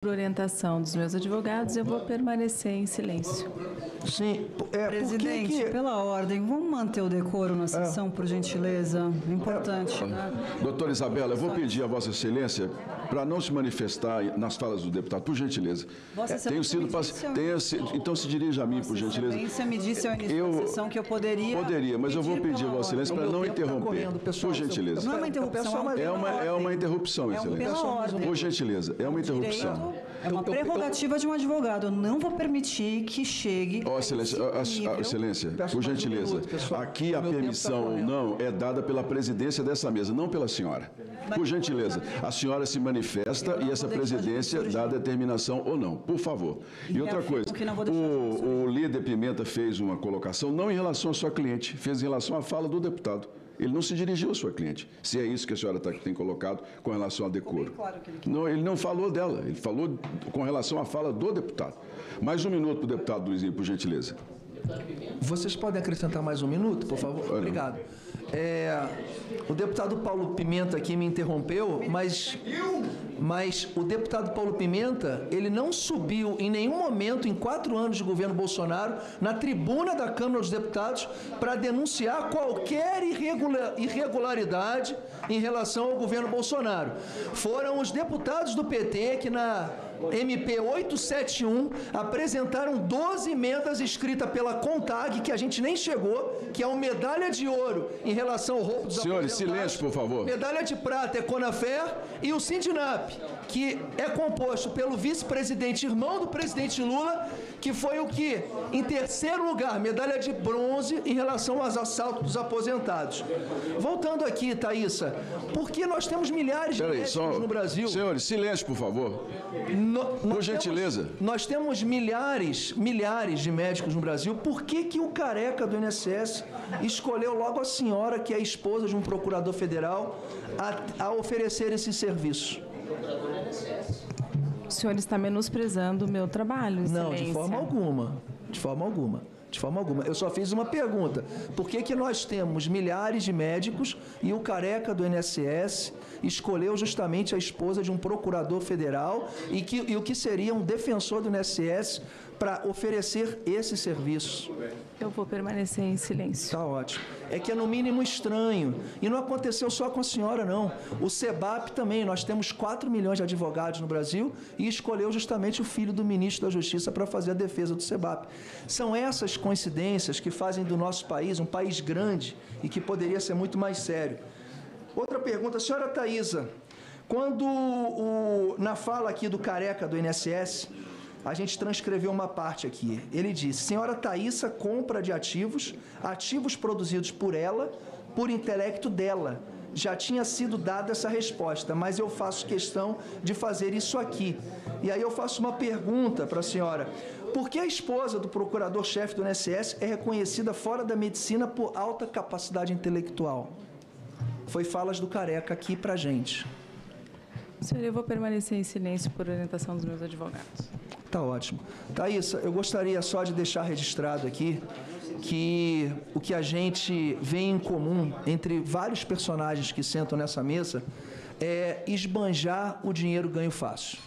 Por orientação dos meus advogados, eu vou permanecer em silêncio. Sim, Presidente, pela ordem, vamos manter o decoro na sessão, por gentileza? Importante, né? Doutora Isabela, eu vou pedir a Vossa Excelência para não se manifestar nas falas do deputado, por gentileza. Vossa Excelência Então se dirija a mim, por gentileza. Vossa Excelência me disse ao início da sessão que eu poderia... Poderia, mas eu vou pedir a Vossa Excelência para não interromper, por gentileza. Não é uma interrupção, é uma interrupção, Excelência. Por gentileza, é uma interrupção. É uma prerrogativa de um advogado. Eu não vou permitir que chegue... Excelência, por gentileza, aqui a permissão ou não é dada pela presidência dessa mesa, não pela senhora. Por gentileza, a senhora se manifesta e essa presidência dá determinação ou não, por favor. E outra coisa, o líder Pimenta fez uma colocação não em relação à sua cliente, fez em relação à fala do deputado. Ele não se dirigiu à sua cliente, se é isso que a senhora tem colocado com relação ao decoro. Não, ele não falou dela, ele falou com relação à fala do deputado. Mais um minuto para o deputado Luizinho, por gentileza. Vocês podem acrescentar mais um minuto, por favor? Obrigado. O deputado Paulo Pimenta aqui me interrompeu, mas o deputado Paulo Pimenta, ele não subiu em nenhum momento, em 4 anos de governo Bolsonaro, na tribuna da Câmara dos Deputados para denunciar qualquer irregularidade em relação ao governo Bolsonaro. Foram os deputados do PT que na MP 871 apresentaram 12 emendas escritas pela CONTAG, que a gente nem chegou, que é uma medalha de ouro em relação ao roubo dos senhores, silêncio, por favor. Medalha de prata é Conafer e o Sindinap, que é composto pelo vice-presidente, irmão do presidente Lula, que foi o que, em terceiro lugar, medalha de bronze em relação aos assaltos dos aposentados. Voltando aqui, Thaísa, porque nós temos milhares de médicos no Brasil. Senhores, silêncio, por favor. Por gentileza. Nós temos milhares de médicos no Brasil. Por que o careca do INSS escolheu logo a senhora, que é a esposa de um procurador federal, a oferecer esse serviço? O senhor está menosprezando o meu trabalho, Excelência. Não, de forma alguma. De forma alguma. De forma alguma. Eu só fiz uma pergunta. Por que nós temos milhares de médicos e o careca do INSS escolheu justamente a esposa de um procurador federal e o que seria um defensor do INSS para oferecer esse serviço? Eu vou permanecer em silêncio. Está ótimo. É que é no mínimo estranho. E não aconteceu só com a senhora, não. O SEBAP também. Nós temos 4 milhões de advogados no Brasil e escolheu justamente o filho do ministro da Justiça para fazer a defesa do SEBAP. São essas coincidências que fazem do nosso país um país grande e que poderia ser muito mais sério. Outra pergunta, senhora Thaísa, quando na fala aqui do careca do INSS, a gente transcreveu uma parte aqui. Ele disse: senhora Thaísa compra de ativos produzidos por ela, por intelecto dela. Já tinha sido dada essa resposta, mas eu faço questão de fazer isso aqui. E aí eu faço uma pergunta para a senhora. Por que a esposa do procurador-chefe do INSS é reconhecida fora da medicina por alta capacidade intelectual? Foi falas do careca aqui para a gente. Senhor, eu vou permanecer em silêncio por orientação dos meus advogados. Tá ótimo. Thaísa, eu gostaria só de deixar registrado aqui que o que a gente vê em comum entre vários personagens que sentam nessa mesa é esbanjar o dinheiro ganho fácil.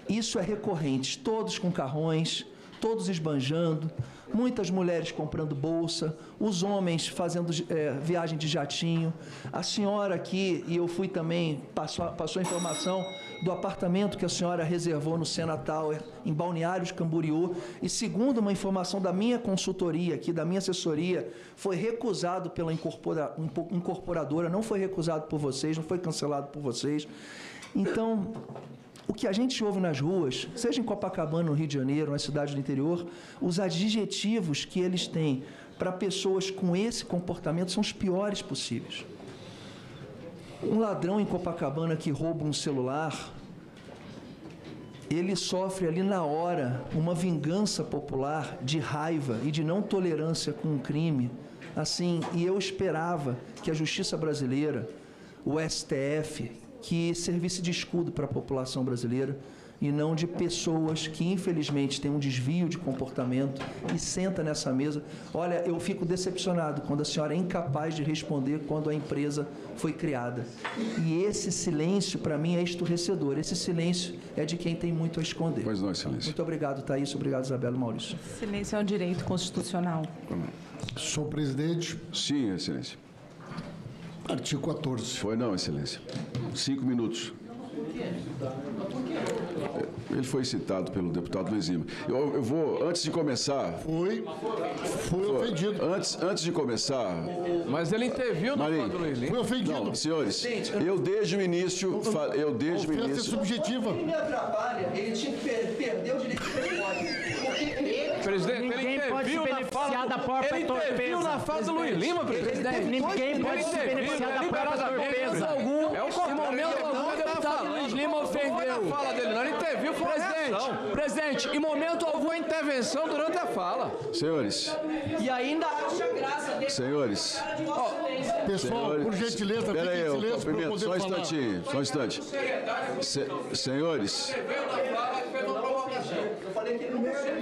Isso é recorrente, todos com carrões, todos esbanjando, muitas mulheres comprando bolsa, os homens fazendo viagem de jatinho. A senhora aqui, e eu fui também, passou a informação do apartamento que a senhora reservou no Sena Tower, em Balneário de Camboriú, e segundo uma informação da minha consultoria aqui, da minha assessoria, foi recusado pela incorporadora, não foi recusado por vocês, não foi cancelado por vocês. Então, o que a gente ouve nas ruas, seja em Copacabana, no Rio de Janeiro, nas cidades do interior, os adjetivos que eles têm para pessoas com esse comportamento são os piores possíveis. Um ladrão em Copacabana que rouba um celular, ele sofre ali na hora uma vingança popular de raiva e de não tolerância com o crime. Assim, e eu esperava que a justiça brasileira, o STF, que servisse de escudo para a população brasileira, e não de pessoas que, infelizmente, têm um desvio de comportamento e senta nessa mesa. Olha, eu fico decepcionado quando a senhora é incapaz de responder quando a empresa foi criada. E esse silêncio, para mim, é esturrecedor. Esse silêncio é de quem tem muito a esconder. Pois não, Excelência. Muito obrigado, Thaís. Obrigado, Isabela e Maurício. Silêncio é um direito constitucional. Senhor presidente. Sim, Excelência. Artigo 14. Foi não, Excelência. 5 minutos. Ele foi citado pelo deputado Luiz Lima. Eu vou, antes de começar... Fui ofendido. Antes de começar... Mas ele interviu no deputado Luiz Lima. Fui ofendido. Não, senhores, eu desde o início... Ofensa subjetiva. Ele me atrapalha, ele tinha que perder o direito de resposta. Presidente, Ninguém pode se beneficiar da própria torpeza. Ele interviu na fala do Luiz Lima, presidente. Ninguém pode se beneficiar da própria torpeza. É o momento algum o deputado Luiz Lima ofendeu. Não foi na fala dele, não. Ele interviu, foi presidente, em momento algum a intervenção durante a fala. Senhores. E ainda acha graça dele. Senhores. Pessoal, Senhores, por gentileza, fiquem em silêncio para eu poder só um falar. instantinho, só um instante.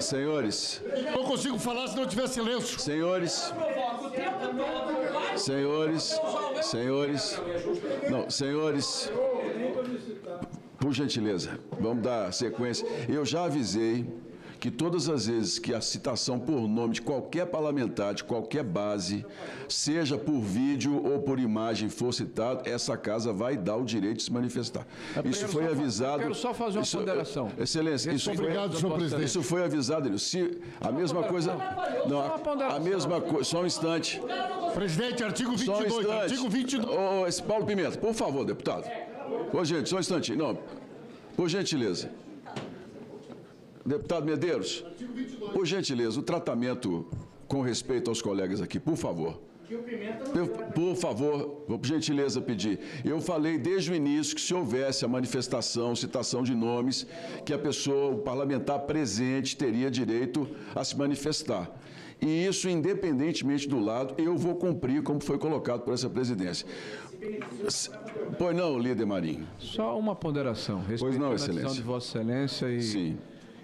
Senhores, Não consigo falar se não tiver silêncio. senhores, por gentileza, vamos dar sequência. Eu já avisei que todas as vezes que a citação por nome de qualquer parlamentar, de qualquer base, seja por vídeo ou por imagem for citado, essa casa vai dar o direito de se manifestar. Isso foi avisado... Quero só fazer uma ponderação. Excelência, isso Obrigado, senhor presidente. Isso foi avisado. Se a mesma coisa... Não, a mesma coisa... Só um instante. Presidente, artigo Só um 22. instante. Artigo 22. Esse Paulo Pimenta, por favor, deputado. Ô, gente, só um instantinho. Não, por gentileza. Deputado Medeiros, por gentileza, o tratamento com respeito aos colegas aqui, por favor. Por favor, vou por gentileza pedir. Eu falei desde o início que se houvesse a manifestação, citação de nomes, que a pessoa, o parlamentar presente, teria direito a se manifestar. E isso, independentemente do lado, eu vou cumprir como foi colocado por essa presidência. Pois não, líder Marinho. Só uma ponderação. Pois não, respeitando a Excelência. decisão de Vossa Excelência Sim.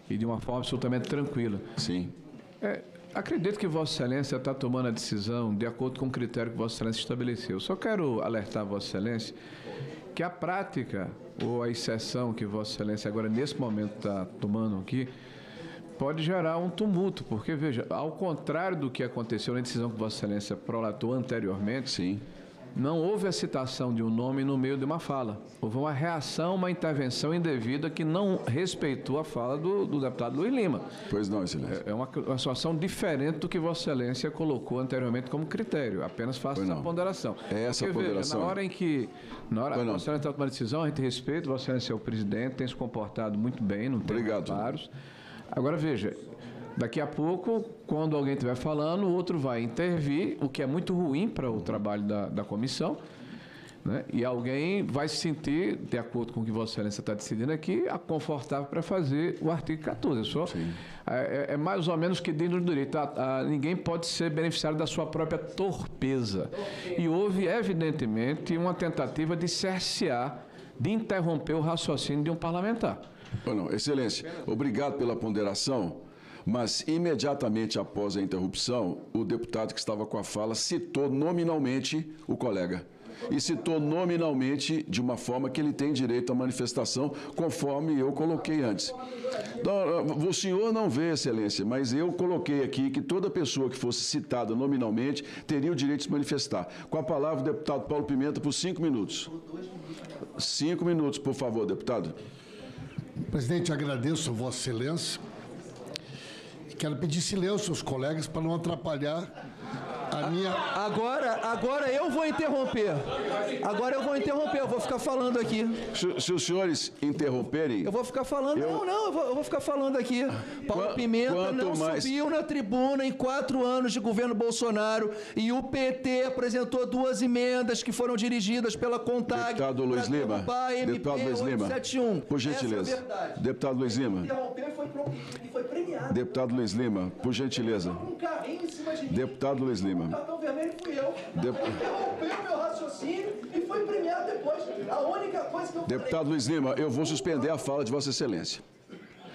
e de uma forma absolutamente tranquila. Sim. Acredito que Vossa Excelência está tomando a decisão de acordo com o critério que Vossa Excelência estabeleceu. Só quero alertar Vossa Excelência que a prática ou a exceção que Vossa Excelência agora, nesse momento, está tomando aqui, pode gerar um tumulto, porque, veja, ao contrário do que aconteceu na decisão que Vossa Excelência prolatou anteriormente, Sim. não houve a citação de um nome no meio de uma fala. Houve uma reação, uma intervenção indevida que não respeitou a fala do deputado Luiz Lima. Pois não, Excelência. É uma situação diferente do que Vossa Excelência colocou anteriormente como critério. Apenas faço essa ponderação. É essa Porque, ponderação. Veja, Vossa Excelência está tomando decisão, a gente respeita, Vossa Excelência é o presidente, tem se comportado muito bem, não tem reparos. Agora, veja, daqui a pouco, quando alguém estiver falando, o outro vai intervir, o que é muito ruim para o trabalho da comissão, né? E alguém vai se sentir, de acordo com o que Vossa Excelência está decidindo aqui, confortável para fazer o artigo 14. É mais ou menos que dentro do direito. Ninguém pode ser beneficiário da sua própria torpeza. E houve, evidentemente, uma tentativa de cercear, de interromper o raciocínio de um parlamentar. Não, Excelência, obrigado pela ponderação, mas imediatamente após a interrupção, o deputado que estava com a fala citou nominalmente o colega. E citou nominalmente de uma forma que ele tem direito à manifestação, conforme eu coloquei antes. Então, o senhor não vê, Excelência, mas eu coloquei aqui que toda pessoa que fosse citada nominalmente teria o direito de se manifestar. Com a palavra, o deputado Paulo Pimenta, por 5 minutos. 5 minutos, por favor, deputado. Presidente, agradeço a Vossa Excelência. Quero pedir silêncio aos colegas para não atrapalhar a minha... Agora eu vou interromper. Eu vou ficar falando aqui. Se os senhores interromperem... Eu vou ficar falando... eu vou ficar falando aqui. Paulo Pimenta não subiu na tribuna em 4 anos de governo Bolsonaro e o PT apresentou 2 emendas que foram dirigidas pela CONTAG. Deputado Luiz Lima. Deputado Luiz Lima. Por gentileza. Deputado Luiz Lima. Interrompeu e foi premiado. Deputado Luiz Lima, por gentileza. Um carrinho em cima de mim. Deputado Luiz Lima. O cartão vermelho fui eu. Interrompeu meu raciocínio e foi premiado depois. A única coisa que eu Deputado Luiz Lima, eu vou suspender a fala de Vossa Excelência.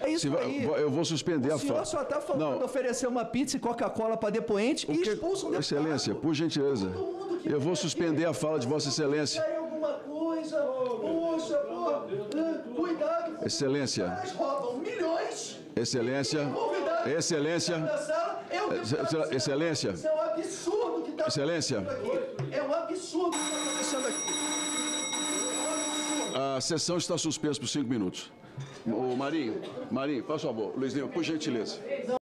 É isso aí. Eu vou suspender a fala. O senhor só está falando oferecer uma pizza e Coca-Cola para depoente e expulsa um deputado. Excelência, por gentileza, eu vou suspender a fala de Vossa Excelência. Alguma coisa, poxa, cuidado. Excelência. Roubam milhões. Excelência. Excelência. Excelência. Isso é um absurdo que está Excelência. É um absurdo que está acontecendo aqui. A sessão está suspensa por 5 minutos. Marinho, faz favor. Luizinho, por gentileza.